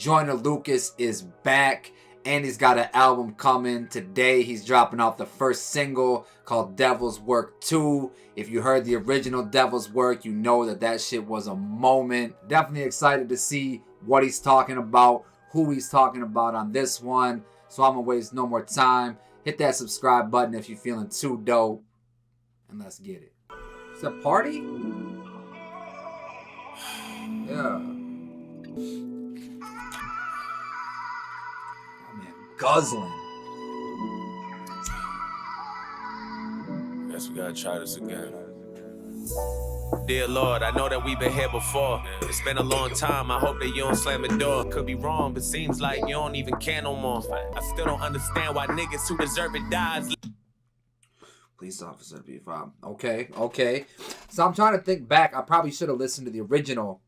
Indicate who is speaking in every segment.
Speaker 1: Joyner Lucas is back, and he's got an album coming. Today, he's dropping off the first single called Devil's Work 2. If you heard the original Devil's Work, you know that shit was a moment. Definitely excited to see what he's talking about, who he's talking about on this one. So I'm going to waste no more time. Hit that subscribe button if you're feeling too dope. And let's get it. It's a party? Yeah. Oh, man. Guzzling.
Speaker 2: Guess we gotta try this again. Dear Lord, I know that we've been here before. It's been a long time, I hope that you don't slam the door. Could be wrong, but seems like you don't even care no more. I still don't understand why niggas who deserve it dies.
Speaker 1: Police officer B5. Okay. So I'm trying to think back. I probably should have listened to the original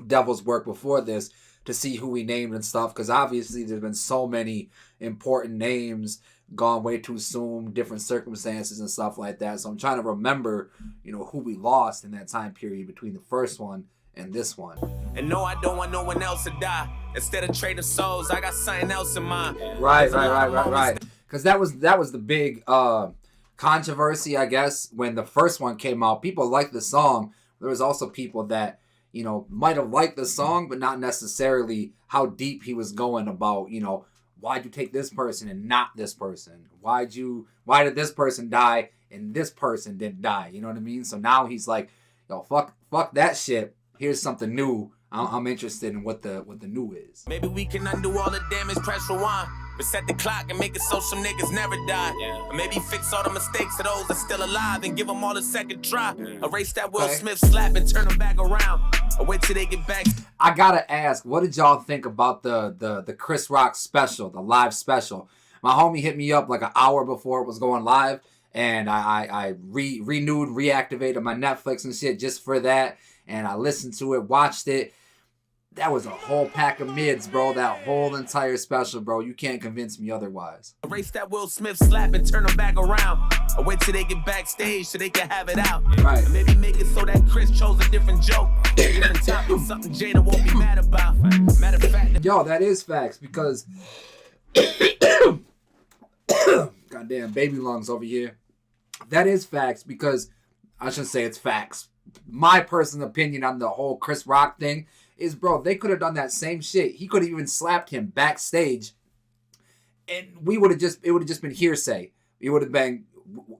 Speaker 1: Devil's Work before this to see who he named and stuff, because obviously there's been so many important names gone way too soon, different circumstances and stuff like that. So I'm trying to remember, who we lost in that time period between the first one and this one.
Speaker 2: And no, I don't want no one else to die. Instead of trading souls, I got something else in mind.
Speaker 1: Right. Because that was the big controversy, I guess, when the first one came out. People liked the song. There was also people that might have liked the song, but not necessarily how deep he was going about, why'd you take this person and not this person? Why did this person die and this person didn't die? You know what I mean? So now he's like, fuck that shit. Here's something new. I'm interested in what the new is.
Speaker 2: Maybe we can undo all the damage, press rewind. Reset the clock and make it so some niggas never die. Or maybe fix all the mistakes of those that's still alive and give them all a second try. Erase that Will Smith slap and turn them back around. Or wait till they get back.
Speaker 1: I gotta ask, what did y'all think about the Chris Rock special, the live special? My homie hit me up like an hour before it was going live, and I reactivated my Netflix and shit just for that, and I listened to it, watched it. That was a whole pack of mids, bro. That whole entire special, bro. You can't convince me otherwise.
Speaker 2: Erase that Will Smith slap and turn them back around. Or wait till they get backstage so they can have it out.
Speaker 1: Right.
Speaker 2: Or maybe make it so that Chris chose a different joke. Different topic, something Jada won't be mad about. Matter of fact.
Speaker 1: Yo, that is facts because... Goddamn, baby lungs over here. That is facts because... I shouldn't say it's facts. My personal opinion on the whole Chris Rock thing is, bro, they could have done that same shit. He could have even slapped him backstage, and it would have just been hearsay. It would have been,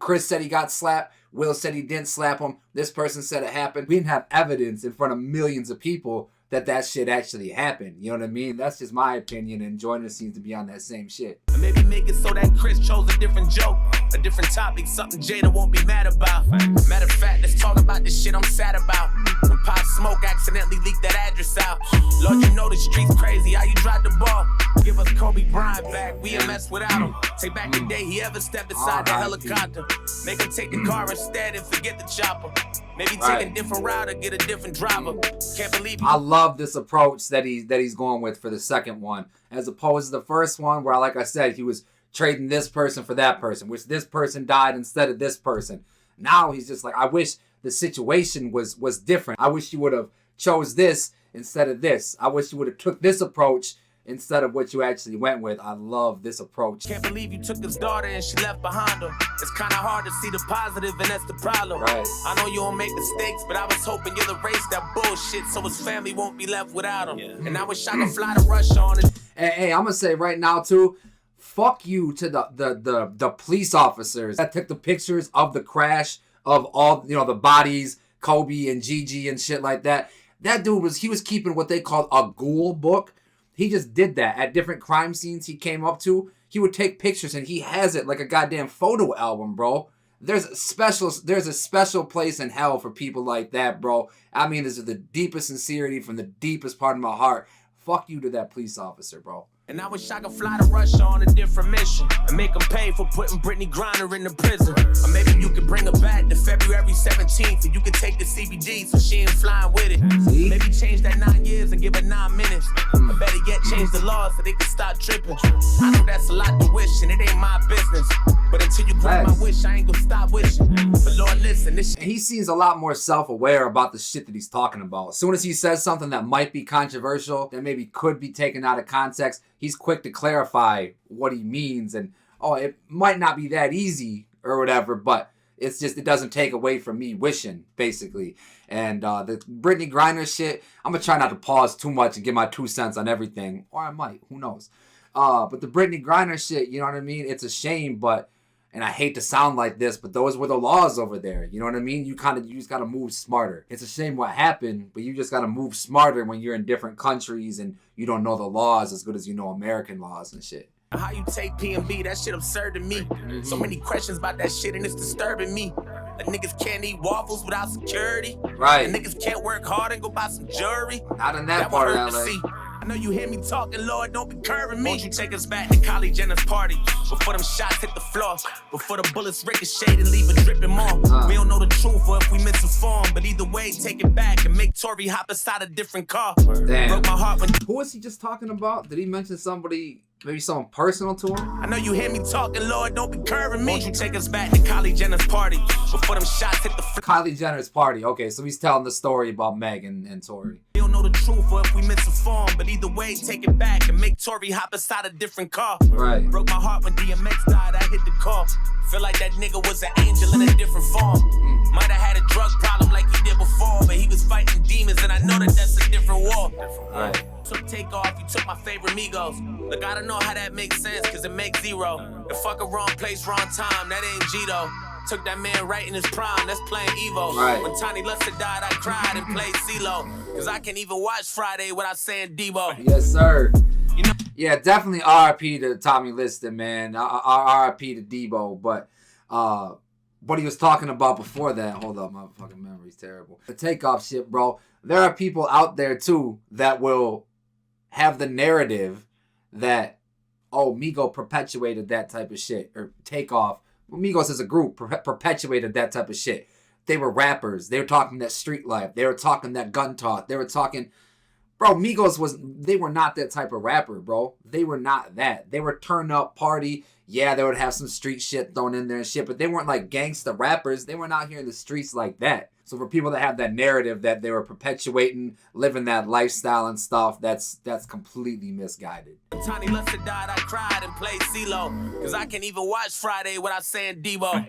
Speaker 1: Chris said he got slapped, Will said he didn't slap him, this person said it happened. We didn't have evidence in front of millions of people that shit actually happened. You know what I mean? That's just my opinion, and Joyner seems to be on that same shit.
Speaker 2: And maybe make it so that Chris chose a different joke, a different topic, something Jada won't be mad about. Matter of fact, let's talk about this shit I'm sad about. When Pop Smoke accidentally leaked that address out. Lord, you know the streets crazy, how you dropped the ball. Give us Kobe Bryant back, we a mess without him. Take back the day he ever stepped inside the helicopter. Make him take the car instead and forget the chopper. Maybe take a different route or get a different driver. Can't believe
Speaker 1: I love this approach that he's going with for the second one, as opposed to the first one where, like I said, he was trading this person for that person, which this person died instead of this person. Now he's just like, I wish the situation was different. I wish you would have chose this instead of this. I wish you would have took this approach instead of what you actually went with. I love this approach.
Speaker 2: Can't believe you took his daughter and she left behind her. It's kind of hard to see the positive, and that's the problem.
Speaker 1: Right.
Speaker 2: I know you don't make mistakes, but I was hoping you'll erase that bullshit so his family won't be left without him. Yeah. And I wish I could fly to Russia on it.
Speaker 1: Hey, I'm gonna say right now too, fuck you to the police officers that took the pictures of the crash of all the bodies, Kobe and Gigi and shit like that. That dude was keeping what they called a ghoul book. He just did that at different crime scenes he came up to. He would take pictures and he has it like a goddamn photo album, bro. There's a special place in hell for people like that, bro. This is the deepest sincerity from the deepest part of my heart. Fuck you to that police officer, bro.
Speaker 2: And I wish I could fly to Russia on a different mission and make them pay for putting Brittany Griner in the prison. Or maybe you could bring her back to February 17th and you could take the CBD so she ain't flying with it.
Speaker 1: See?
Speaker 2: Maybe change that 9 years and give her 9 minutes. Or better yet, change the laws so they can stop tripping. I know that's a lot to wish and it ain't my business. But until you grant my wish, I ain't gonna stop wishing. But Lord, listen, this shit.
Speaker 1: He seems a lot more self-aware about the shit that he's talking about. As soon as he says something that might be controversial, that maybe could be taken out of context, he's quick to clarify what he means. And, it might not be that easy or whatever, but it's just, it doesn't take away from me wishing, basically. And the Brittany Griner shit, I'm going to try not to pause too much and give my 2 cents on everything. Or I might, who knows. But the Brittany Griner shit, you know what I mean? It's a shame, but... And I hate to sound like this, but those were the laws over there. You know what I mean? You just got to move smarter. It's a shame what happened, but you just got to move smarter when you're in different countries and you don't know the laws as good as you know American laws and shit.
Speaker 2: How you take P&B, that shit absurd to me. So many questions about that shit and it's disturbing me. Like niggas can't eat waffles without security.
Speaker 1: Right.
Speaker 2: And niggas can't work hard and go buy some jewelry.
Speaker 1: Not in that part of LA.
Speaker 2: I know you hear me talking, Lord, don't be curving me. Won't you take us back to Kylie Jenner's party? Before them shots hit the floor. Before the bullets ricochet and leave a dripping more. We don't know the truth or if we misinformed. But either way, take it back and make Tory hop inside a different car.
Speaker 1: Damn.
Speaker 2: Broke my heart when...
Speaker 1: Who was he just talking about? Did he mention somebody... Maybe someone personal to him?
Speaker 2: I know you hear me talking, Lord, don't be curving me. Won't you take us back to Kylie Jenner's party? Before them shots hit the
Speaker 1: Kylie Jenner's party. Okay, so he's telling the story about Meg and Tory.
Speaker 2: We don't know the truth or if we misinformed. But either way, take it back and make Tory hop inside a different car.
Speaker 1: Right.
Speaker 2: Broke my heart when DMX died, I hit the call. Feel like that nigga was an angel in a different form. Might have had a drug problem like he did before, but he was fighting demons and I know that that's a different war.
Speaker 1: Right.
Speaker 2: Took Takeoff, you took my favorite Migos. Look, I don't know how that makes sense, cause it makes zero. The fucking wrong place, wrong time, that ain't G though. Took that man right in his prime, that's playing Evo.
Speaker 1: Right.
Speaker 2: When Tiny Luster died, I cried and played CeeLo. Cause I can't even watch Friday without saying Debo.
Speaker 1: Yes, sir.
Speaker 2: You know?
Speaker 1: Yeah, definitely RIP to Tommy Liston, man. RIP to Debo, but what he was talking about before that, hold up, my fucking memory's terrible. The Takeoff shit, bro. There are people out there, too, that will have the narrative that, Migo perpetuated that type of shit. Or Takeoff. Well, Migos as a group perpetuated that type of shit. They were rappers. They were talking that street life. They were talking that gun talk. They were talking... Bro, Migos they were not that type of rapper, bro. They were not that. They were turn up, party. Yeah, they would have some street shit thrown in there and shit, but they weren't like gangsta rappers. They weren't out here in the streets like that. So for people that have that narrative that they were perpetuating, living that lifestyle and stuff, that's completely misguided.
Speaker 2: When Tiny Luster died, I cried and played CeeLo. Cause I can't even watch Friday without saying Debo.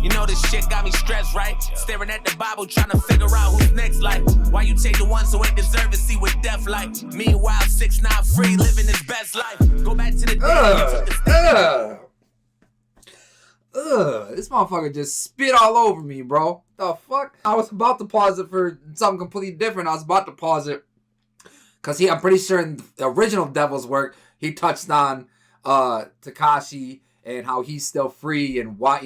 Speaker 2: You know this shit got me stressed, right? Staring at the Bible, trying to figure out who's next, like. Why you take the ones who ain't deserve to see what death like? Meanwhile, 6ix9ine free, living his best life. Go back to the day
Speaker 1: This motherfucker just spit all over me, bro. The fuck? I was about to pause it for something completely different. I was about to pause it because I'm pretty sure in the original Devil's work, he touched on Tekashi and how he's still free and why,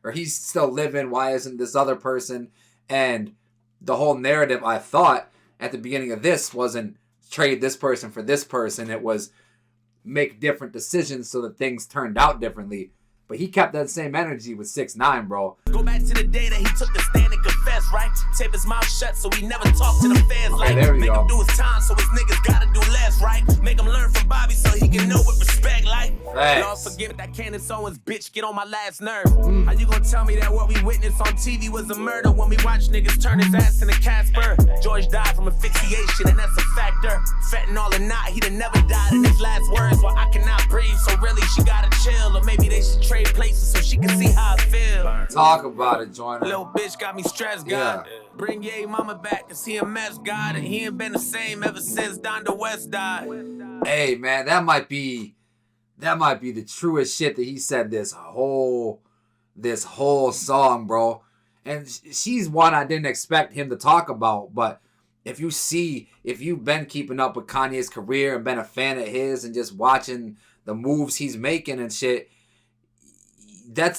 Speaker 1: or he's still living, why isn't this other person? And the whole narrative, I thought, at the beginning of this wasn't trade this person for this person. It was make different decisions so that things turned out differently. But he kept that same energy with 6ix9ine, bro.
Speaker 2: Go back to the day that he took the stand and confessed, right? Tape his mouth shut so he never talked to the fans.
Speaker 1: Okay, there we
Speaker 2: make
Speaker 1: go.
Speaker 2: him do his time so his niggas gotta do less, right? Make him learn from Bobby so he can know what respect like.
Speaker 1: Facts.
Speaker 2: Lord forgive that Candace Owens bitch get on my last nerve. How you gonna tell me that what we witnessed on TV was a murder when we watch niggas turn his ass into Casper? George died from asphyxiation and that's a factor. Fentanyl or not, he'd have never died in his last words. Well, I cannot breathe, so really she gotta chill. Or maybe they should trade places so she can see how I feel.
Speaker 1: Talk about it, Joyner.
Speaker 2: Little bitch got me stressed, God. Yeah. Bring Ye mama back, cause he a mess, God. And he ain't been the same ever since Donda West died.
Speaker 1: Hey, man, that might be the truest shit that he said this whole song, bro. And she's one I didn't expect him to talk about, but if you've been keeping up with Kanye's career and been a fan of his and just watching the moves he's making and shit, that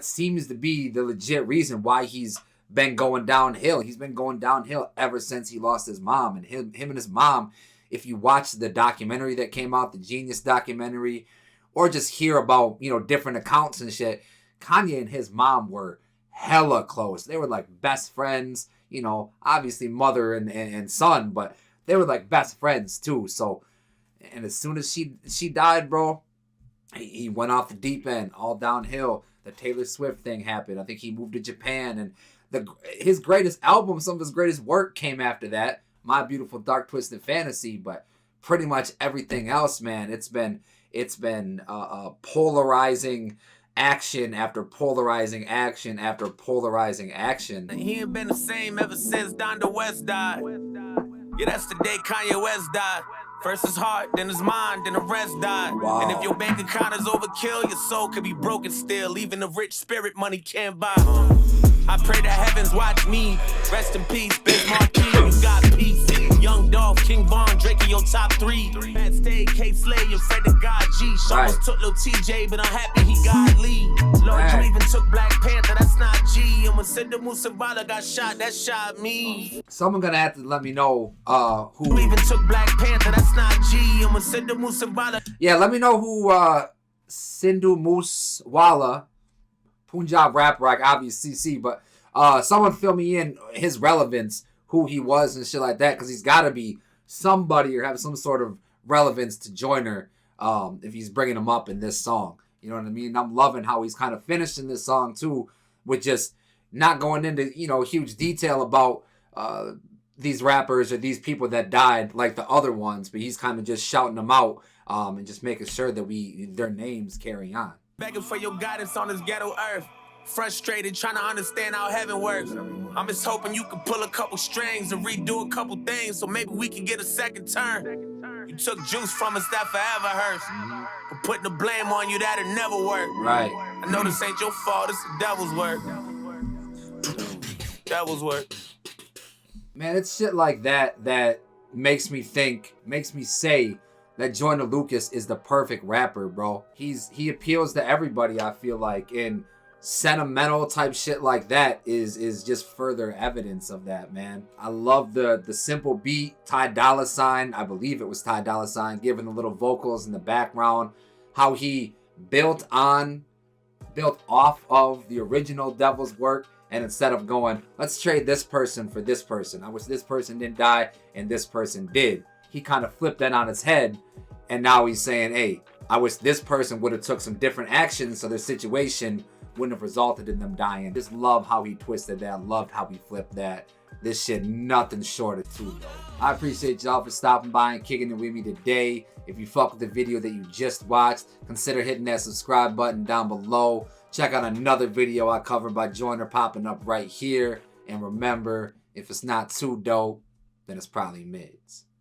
Speaker 1: seems to be the legit reason why he's been going downhill. He's been going downhill ever since he lost his mom. And him and his mom if you watch the documentary that came out, the Genius documentary, or just hear about, different accounts and shit, Kanye and his mom were hella close. They were like best friends, obviously mother and son, but they were like best friends too. So, and as soon as she died, bro, he went off the deep end, all downhill. The Taylor Swift thing happened. I think he moved to Japan, and his greatest album, some of his greatest work came after that, My Beautiful Dark Twisted Fantasy. But pretty much everything else, man, it's been polarizing action after polarizing action after polarizing action.
Speaker 2: He ain't been the same ever since Donda West died. Yeah, that's the day Kanye West died. First his heart, then his mind, then the rest died.
Speaker 1: Wow.
Speaker 2: And if your bank account is overkill, your soul could be broken still. Even the rich spirit money can't buy. I pray the heavens watch me. Rest in peace, Big Marquis, you got peace. Young Dolph, King Von, Drake in your top 3. Bad Stay, K-Slay, you're afraid of God G. Sharples took Lil TJ, but I'm happy he got Lee. Lord, you even took Black Panther, that's not G. And when Sidda Musabala got shot, that shot me.
Speaker 1: Someone gonna have to let me know who.
Speaker 2: You even took Black Panther, that's not G. And when Sidda Musabala.
Speaker 1: Yeah, let me know who Sindhu Moosewala, Punjab rapper, like obviously CC, but someone fill me in his relevance, who he was and shit like that, because he's got to be somebody or have some sort of relevance to Joyner if he's bringing him up in this song. You know what I mean? I'm loving how he's kind of finished in this song too, with just not going into huge detail about these rappers or these people that died like the other ones, but he's kind of just shouting them out and just making sure that their names carry on.
Speaker 2: Begging for your guidance on this ghetto earth. Frustrated, trying to understand how heaven works. I'm just hoping you can pull a couple strings and redo a couple things so maybe we can get a second turn. You took juice from us that forever hurts. But putting the blame on you, that'll never work.
Speaker 1: Right.
Speaker 2: I know this ain't your fault, it's the devil's work. Devil's work.
Speaker 1: Man, it's shit like that makes me say that Joyner Lucas is the perfect rapper, bro. He appeals to everybody, I feel like, and sentimental type shit like that is just further evidence of that, man. I love the simple beat, Ty Dolla $ign, I believe it was Ty Dolla $ign, giving the little vocals in the background, how he built off of the original Devil's work, and instead of going, let's trade this person for this person, I wish this person didn't die and this person did, he kind of flipped that on its head, and now he's saying, hey, I wish this person would have took some different actions so their situation wouldn't have resulted in them dying. Just love how he twisted that. Loved how he flipped that. This shit, nothing short of too dope. I appreciate y'all for stopping by and kicking it with me today. If you fuck with the video that you just watched, consider hitting that subscribe button down below. Check out another video I covered by Joyner popping up right here. And remember, if it's not too dope, then it's probably mids.